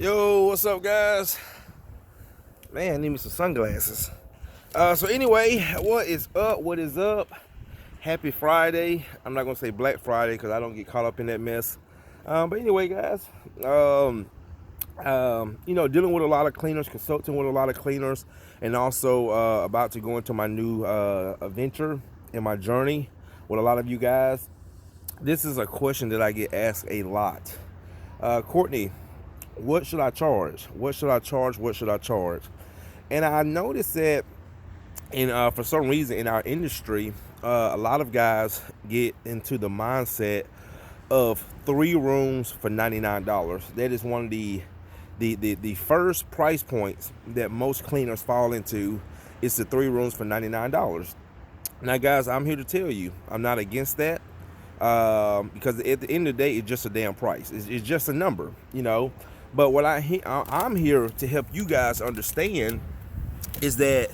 Yo, what's up, guys? Man, I need me some sunglasses. So anyway, what is up? What is up? Happy Friday. I'm not gonna say Black Friday because I don't get caught up in that mess. But anyway, guys, dealing with a lot of cleaners, consulting with a lot of cleaners, and also about to go into my new venture in my journey with a lot of you guys. This is a question that I get asked a lot. Courtney, what should I charge? What should I charge? What should I charge? And I noticed that for some reason in our industry, a lot of guys get into the mindset of 3 rooms for $99. That is one of the first price points that most cleaners fall into, is the 3 rooms for $99. Now, guys, I'm here to tell you, I'm not against that. Because at the end of the day, it's just a damn price. It's just a number, But what I'm here to help you guys understand is that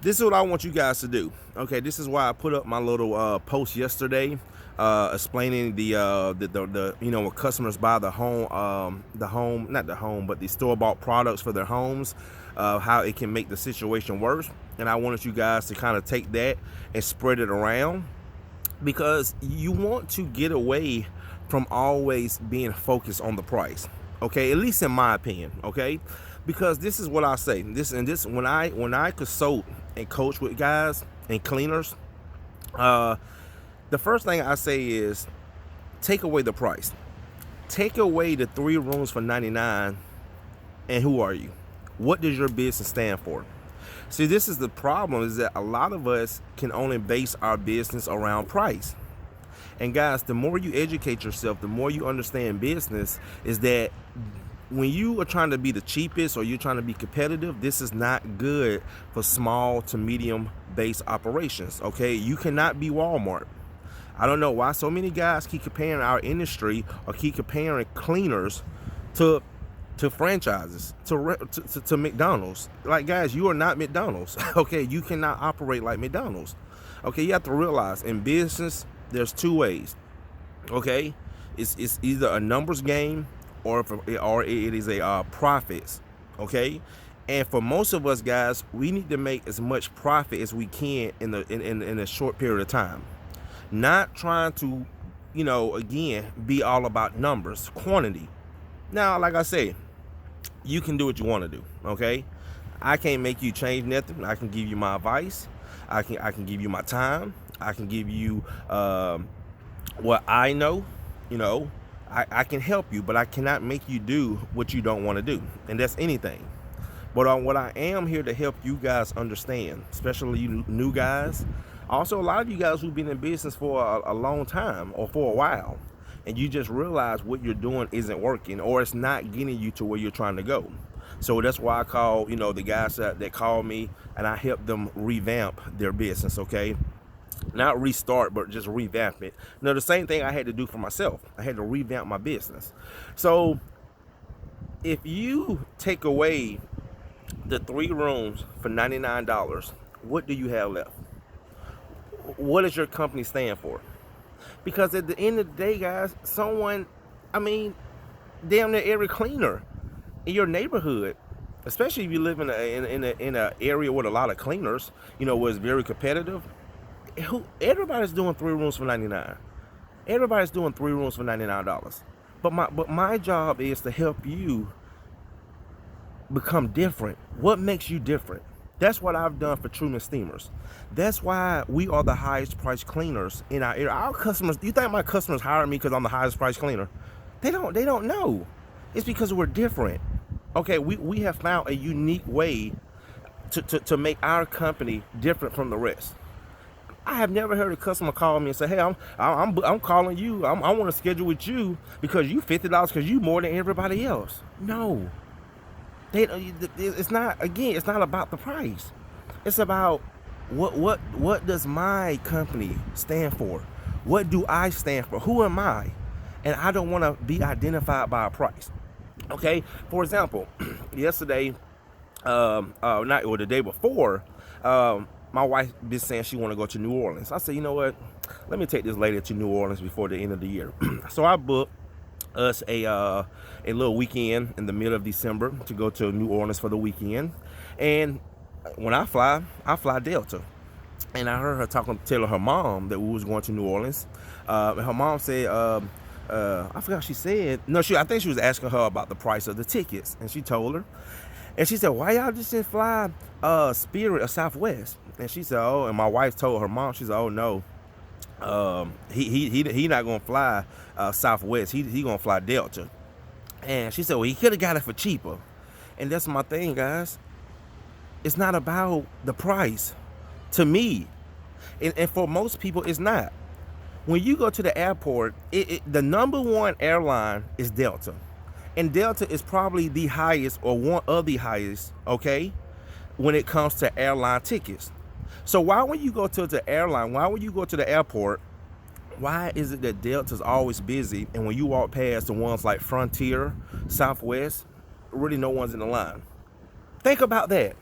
this is what I want you guys to do. Okay, this is why I put up my little post yesterday, explaining the when customers buy the store-bought products for their homes, how it can make the situation worse. And I wanted you guys to kind of take that and spread it around, because you want to get away from always being focused on the price. Okay, at least in my opinion. Okay, because this is what I say. When I consult and coach with guys and cleaners, the first thing I say is take away the price. Take away the 3 rooms for $99, and who are you? What does your business stand for? See, this is the problem, is that a lot of us can only base our business around price. And guys, the more you educate yourself, the more you understand business, is that when you are trying to be the cheapest or you're trying to be competitive, this is not good for small to medium based operations. Okay, you cannot be Walmart. I don't know why so many guys keep comparing our industry or keep comparing cleaners to franchises, to McDonald's. Like, guys, you are not McDonald's. Okay, you cannot operate like McDonald's. Okay, you have to realize in business there's 2 ways. Okay, it's either a numbers game or it is a profits. Okay, and for most of us guys, we need to make as much profit as we can in a short period of time. Not trying to, again, be all about numbers, quantity. Now, like I say, you can do what you want to do. Okay, I can't make you change nothing. I can give you my advice. I can give you my time. I can give you what I know. I can help you, but I cannot make you do what you don't want to do, and that's anything. But what I am here to help you guys understand, especially you new guys, also a lot of you guys who've been in business for a long time or for a while, and you just realize what you're doing isn't working, or it's not getting you to where you're trying to go. So that's why I call, the guys that call me, and I help them revamp their business. Okay, not restart, but just revamp it. Now, the same thing I had to do for myself. I had to revamp my business. So if you take away the 3 rooms for $99, what do you have left? What does your company stand for? Because at the end of the day, guys, damn near every cleaner in your neighborhood, especially if you live in a area with a lot of cleaners, where it's very competitive, everybody's doing 3 rooms for $99. Everybody's doing 3 rooms for $99. But my job is to help you become different. What makes you different? That's what I've done for Truman Steamers. That's why we are the highest priced cleaners in our area. Our customers, do you think my customers hire me because I'm the highest priced cleaner? They don't know. It's because we're different. Okay, we have found a unique way to make our company different from the rest. I have never heard a customer call me and say, "Hey, I'm calling you. I want to schedule with you because you $50 because you more than everybody else." No. It's not about the price. It's about what does my company stand for? What do I stand for? Who am I? And I don't want to be identified by a price. Okay, for example, yesterday, the day before, my wife been saying she want to go to New Orleans. I said, you know what? Let me take this lady to New Orleans before the end of the year. So I booked us a little weekend in the middle of December to go to New Orleans for the weekend. And when I fly Delta. And I heard her telling her mom that we was going to New Orleans. And her mom said, I forgot what she said. No, I think she was asking her about the price of the tickets. And she told her. And she said, why y'all just didn't fly Spirit or Southwest? And she said, oh, and my wife told her mom, she said, oh no, he not gonna fly Southwest. He gonna fly Delta. And she said, well, he could have got it for cheaper. And that's my thing, guys. It's not about the price. To me, and for most people, it's not. When you go to the airport, the number one airline is Delta. And Delta is probably the highest or one of the highest, okay, when it comes to airline tickets. So why when you go to the airline, why when you go to the airport, why is it that Delta's always busy, and when you walk past the ones like Frontier, Southwest, really no one's in the line? Think about that.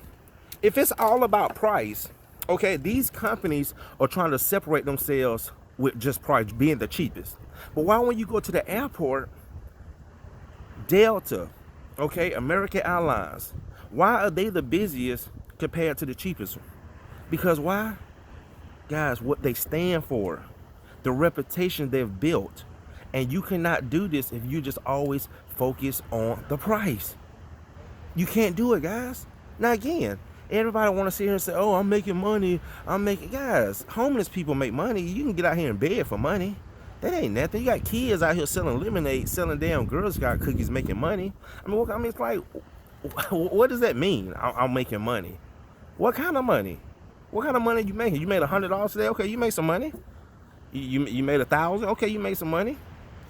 If it's all about price, okay, these companies are trying to separate themselves with just price being the cheapest. But why when you go to the airport, Delta, okay, American Airlines, why are they the busiest compared to the cheapest? Because why? Guys, what they stand for, the reputation they've built. And you cannot do this if you just always focus on the price. You can't do it, guys. Now again, everybody want to sit here and say, oh, I'm making money. Guys, homeless people make money. You can get out here and beg for money. That ain't nothing. You got kids out here selling lemonade, selling damn Girl Scout cookies, making money. It's like, what does that mean? I'm making money. What kind of money? What kind of money you making? You made $100 today? Okay, you made some money. You made $1,000? Okay, you made some money.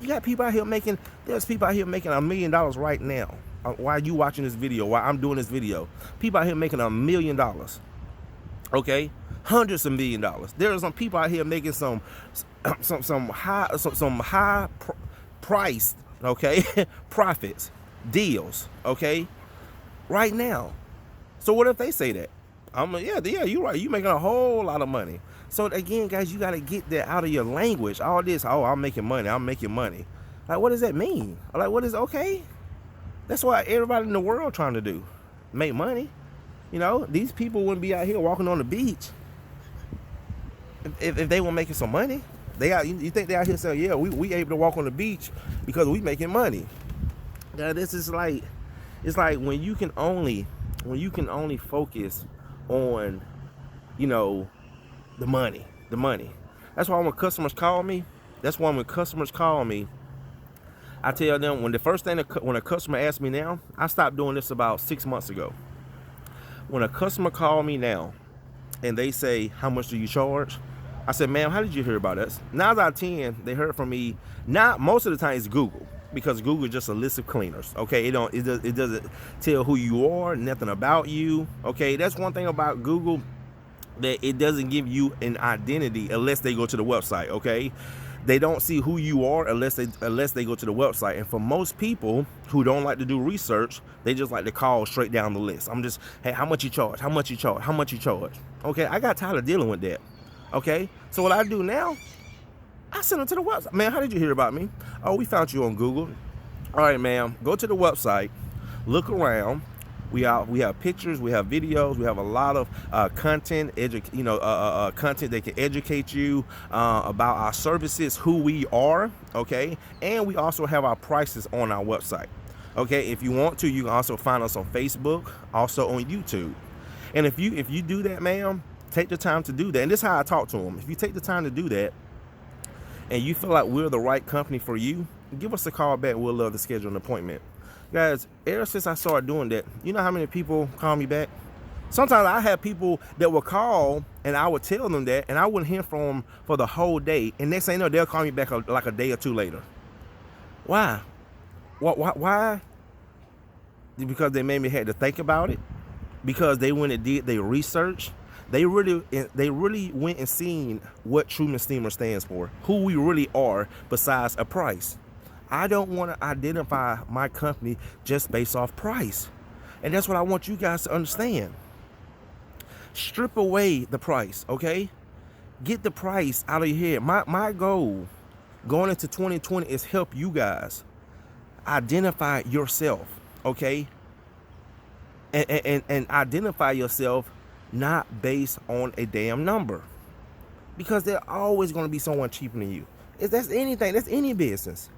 You got people out here making, there's people out here making $1 million right now. While you watching this video, while I'm doing this video, people out here making $1 million. Okay, hundreds of $1 million. There are some people out here making some high priced, okay, profits, deals, okay, right now. So what if they say that? Yeah, you're right. You making a whole lot of money. So again, guys, you got to get that out of your language. All this, oh, I'm making money. Like, what does that mean? Like, what is okay? That's what everybody in the world trying to do, make money. You know, these people wouldn't be out here walking on the beach if they weren't making some money. You think they out here saying, yeah, we able to walk on the beach because we making money. Now this is like, it's like when you can only focus on, you know, the money. That's why when customers call me, I tell them, when a customer asks me now, I stopped doing this about 6 months ago. When a customer calls me now and they say, how much do you charge? I said, ma'am, how did you hear about us? 9 out of 10, they heard from me. Not most of the time it's Google, because Google is just a list of cleaners. Okay, it doesn't tell who you are, nothing about you. Okay, that's one thing about Google, that it doesn't give you an identity unless they go to the website. Okay, they don't see who you are unless they go to the website. And for most people who don't like to do research, they just like to call straight down the list. Hey, how much you charge? How much you charge? Okay, I got tired of dealing with that. Okay, so what I do now, I send them to the website. Man, how did you hear about me? Oh, we found you on Google. All right, ma'am, go to the website, look around. We have pictures, we have videos, we have a lot of content, content that can educate you about our services, who we are, okay? And we also have our prices on our website, okay? If you want to, you can also find us on Facebook, also on YouTube. And if you do that, ma'am, take the time to do that. And this is how I talk to them. If you take the time to do that, and you feel like we're the right company for you, give us a call back. We'll love to schedule an appointment. Guys, ever since I started doing that, you know how many people call me back? Sometimes I have people that will call and I would tell them that, and I wouldn't hear from them for the whole day. And next thing you know, they'll call me back like a day or two later. Why? Why? Because they made me had to think about it. Because they went and did their research. They really went and seen what Truman Steamer stands for, who we really are besides a price. I don't want to identify my company just based off price. And that's what I want you guys to understand. Strip away the price, okay? Get the price out of your head. My goal going into 2020 is help you guys Identify yourself, okay? And identify yourself not based on a damn number, because there's always going to be someone cheaper than you. If that's anything, that's any business.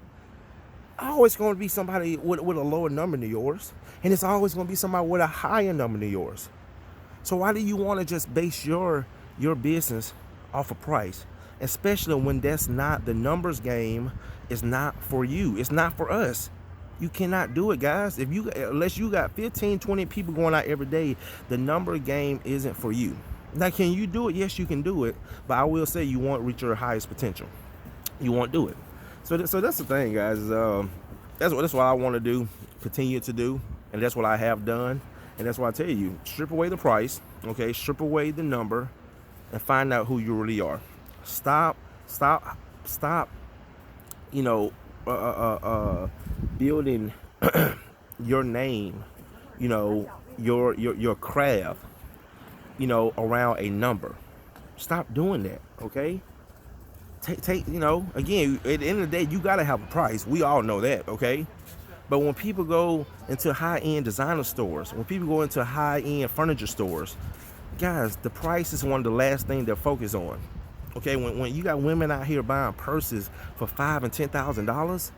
Always going to be somebody with a lower number than yours, and it's always going to be somebody with a higher number than yours. So why do you want to just base your business off of price, especially when that's not the numbers game? Is not for you. It's not for us. You cannot do it, guys. Unless you got 15, 20 people going out every day, the number game isn't for you. Now, can you do it? Yes, you can do it, but I will say you won't reach your highest potential. You won't do it. So that's the thing, guys. That's what I want to do, continue to do, and that's what I have done. And that's why I tell you, strip away the price, okay? Strip away the number, and find out who you really are. Stop. You know, building your name, you know, your craft, you know, around a number. Stop doing that, okay? Take you know, again, at the end of the day, you gotta have a price. We all know that, okay? But when people go into high-end designer stores, when people go into high-end furniture stores, guys, the price is one of the last things they're focused on. Okay, when you got women out here buying purses for $5,000 and $10,000,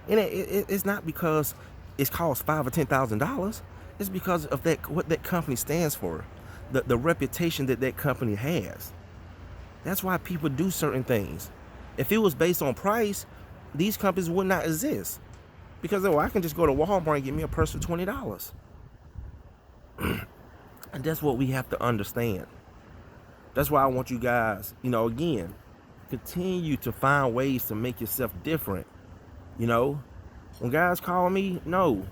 and it's not because it costs $5,000 or $10,000. It's because of what that company stands for, the reputation that company has. That's why people do certain things. If it was based on price, these companies would not exist. Because I can just go to Walmart and get me a purse for $20. And that's what we have to understand. That's why I want you guys, you know, again, continue to find ways to make yourself different. You know, when guys call me, no,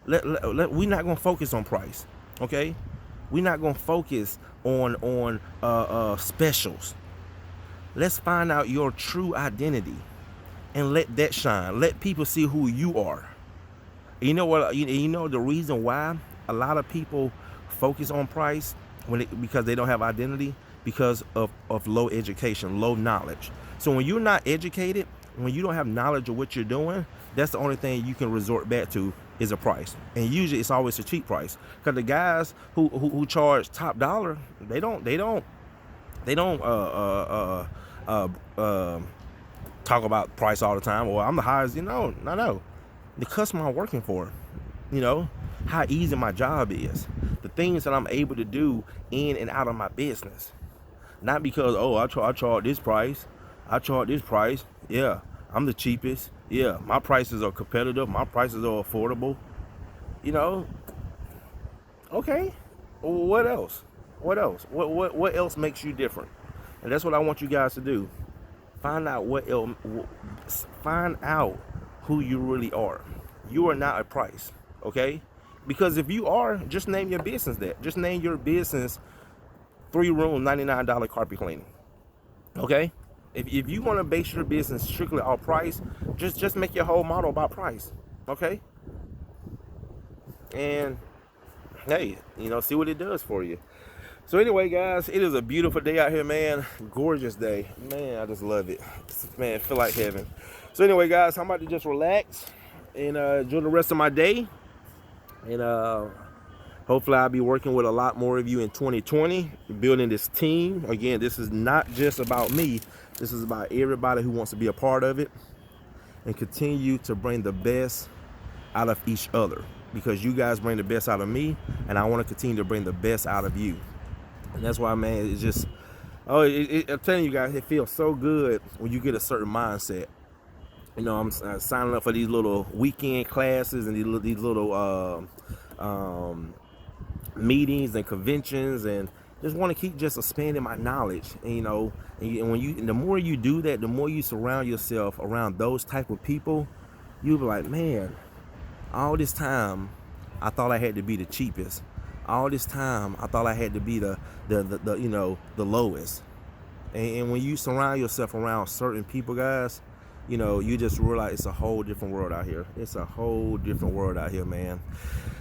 we're not gonna focus on price, okay? We're not gonna focus on specials. Let's find out your true identity and let that shine. Let people see who you are. You know what? You know the reason why a lot of people focus on price because they don't have identity. Because of low education, low knowledge. So when you're not educated, when you don't have knowledge of what you're doing, that's the only thing you can resort back to is a price. And usually it's always a cheap price. Because the guys who charge top dollar, they don't talk about price all the time. Well, I'm the highest, you know. No. The customer I'm working for, you know, how easy my job is, the things that I'm able to do in and out of my business. Not because, oh, I charge this price. I charge this price. Yeah, I'm the cheapest. Yeah, my prices are competitive. My prices are affordable. You know, okay. What else? What else makes you different? And that's what I want you guys to do. Find out what else. Find out who you really are. You are not a price, okay? Because if you are, just name your business that. Just name your business 3-room, $99 carpet cleaning. Okay? If you want to base your business strictly on price, just make your whole model about price. Okay? And hey, you know, see what it does for you. So anyway, guys, it is a beautiful day out here, man. Gorgeous day. Man, I just love it. Man, I feel like heaven. So anyway, guys, I'm about to just relax and enjoy the rest of my day. And hopefully I'll be working with a lot more of you in 2020, building this team. Again, this is not just about me. This is about everybody who wants to be a part of it, and continue to bring the best out of each other, because you guys bring the best out of me, and I want to continue to bring the best out of you. And that's why, man, it's just, I'm telling you guys, it feels so good when you get a certain mindset. You know, I'm signing up for these little weekend classes and these little meetings and conventions, and just want to keep just expanding my knowledge. And you know, and the more you do that, the more you surround yourself around those type of people, you'll be like, man, all this time I thought I had to be the cheapest. All this time I thought I had to be the you know, the lowest. And when you surround yourself around certain people, guys, you know, you just realize it's a whole different world out here. It's a whole different world out here, man.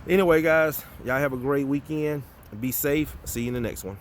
Anyway, guys, y'all have a great weekend. Be safe. See you in the next one.